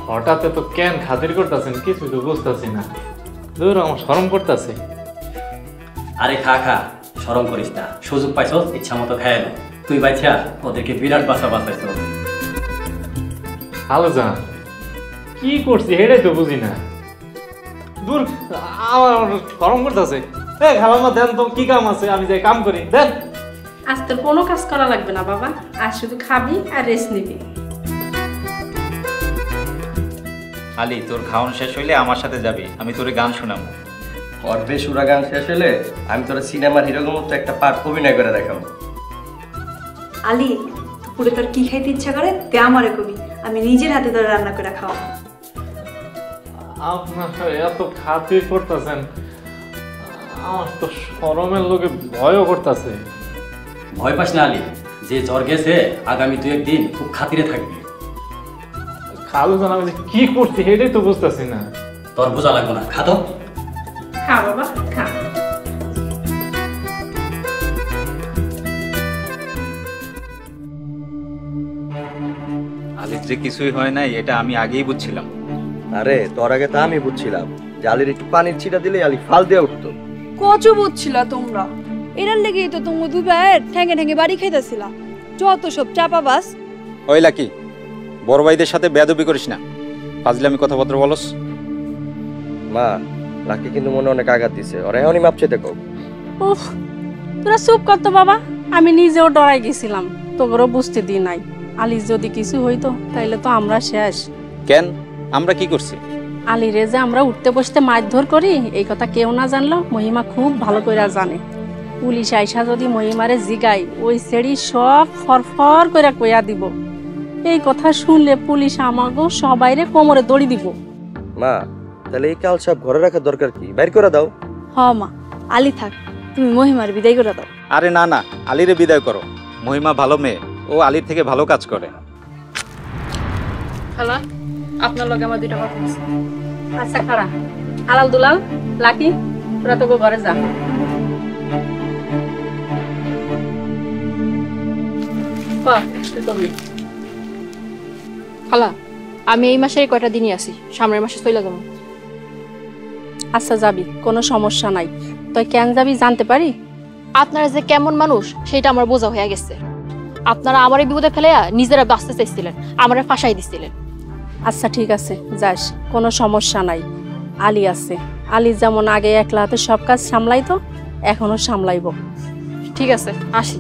হঠাৎ তো কেন খাতির করতেছেন কিছু তো বুঝতেছি না। দূর আমার শরম করতেছে। আরে খা খা, শরম করিস না, সুযোগ পাইছস ইচ্ছা মতো খায় না। তুই বাইছা ওদেরকে বিরাট বাঁচা বাঁচাইছ। ভালো জান কি করছি হেডাই তো বুঝি না। দূর আমার শরম করতেছে। খালাম্মা দেন তো কি কাম আছে, আমি যাই কাম করি। দেন আজ তোর কোনো কাজ করা লাগবে না বাবা, আর শুধু খাবি আর রেস্ট নিবি। আলী, তোর খাওয়ান শেষ হইলে আমার সাথে যাবি, আমি তোরে গান শোনাবো। অর্ধে সুরা গান শেষ হলে আমি তোরা সিনেমার হিরোর মতো একটা পার্ট অভিনয় করে দেখাবো। আলী, পুরে তোর কি খাইতে ইচ্ছা করে তে আমারে কবি, আমি নিজের হাতে তোর রান্না করে খাওয়াবো। আপনার এত খাতির করতেছেন, আমার তো শরমের লোকে ভয়ও করতেছে। ভয় পাস না আলী, যে জ্বর গেছে আগামী 2-1 দিন খুব খাতিরে থাকবি। খালু জান আমি যে কি করছি সেটাই তো বুঝতেছি না। তোর বোঝা লাগবে না, খা তো। খা বাবা খা। আলীর যে কিছুই হয় নাই এটা আমি আগেই বুঝছিলাম। আরে তোর আগে তা আমি বুঝছিলাম যে আলির একটু পানির ছিটা দিলে আলি ফাল দিয়ে উঠতো। কচু বুঝছিল তোমরা, এরার লেগেই তো তোমরা দুই ভাইয়ের ঠ্যাঙ্গে ঠ্যাঙ্গে বাড়ি খাইতেছিলা। যত সব চাপাবাস। ওই লাকি, বড় ভাইদের সাথে বেয়াদবি করিস না, ফাজলামি কথাবার্তা বলস। মা, লাকি কিন্তু মনে অনেক আঘাত দিছে, ওরা এখনই মাপছে দেখো। উফ, তোরা চুপ করতো বাবা, আমি নিজেও ডরাই গেছিলাম, তোকেও বুঝতে দিই নাই। আলির যদি কিছু হইতো তাইলে তো আমরা শেষ। কেন, আমরা কি করছি? আলিরে যে আমরা উঠতে বসতে মারধর করি এই কথা কেউ না জানলো মহিমা খুব ভালো করে জানে। পুলিশ আইসা যদি মহিমারে জিগাই ওই ছেড়ি সব ফরফর করে কইয়া দিব। এই কথা শুনলে পুলিশ আমাগো সবাইরে কোমরে দড়ি দিব। মা, তাহলে এই কাল সব ঘরে রাখার দরকার কি? বাইর করে দাও। হ মা, আলী থাক, তুমি মহিমার বিদায় করে দাও। আরে না না, আলীরে বিদায় করো। মহিমা ভালো মেয়ে, ও আলীর থেকে ভালো কাজ করে। হ্যালো, আপনার লগে আমার দুইটা কথা আছে। আচ্ছা খারা, আলাল দুলাল লাকি তোরা তো ঘরে যা। খালা, আমি এই মাসের কয়টা দিনই আছি, সামনের মাসে চলে যাবো। আচ্ছা যাবি, কোনো সমস্যা নাই। তুই কেন যাবি জানতে পারি? আপনারা যে কেমন মানুষ সেটা আমার বোঝা হয়ে গেছে। আপনারা আমারে বিপদে ফেলাইয়া নিজেরা বাঁচতে চাইছিলেন, আমারে ফাঁসাই দিছিলেন। আচ্ছা ঠিক আছে যাস, কোনো সমস্যা নাই। আলী আছে, আলী যেমন আগে একলা হাতে সব কাজ সামলাইতো এখনো সামলাইব। ঠিক আছে, আসি।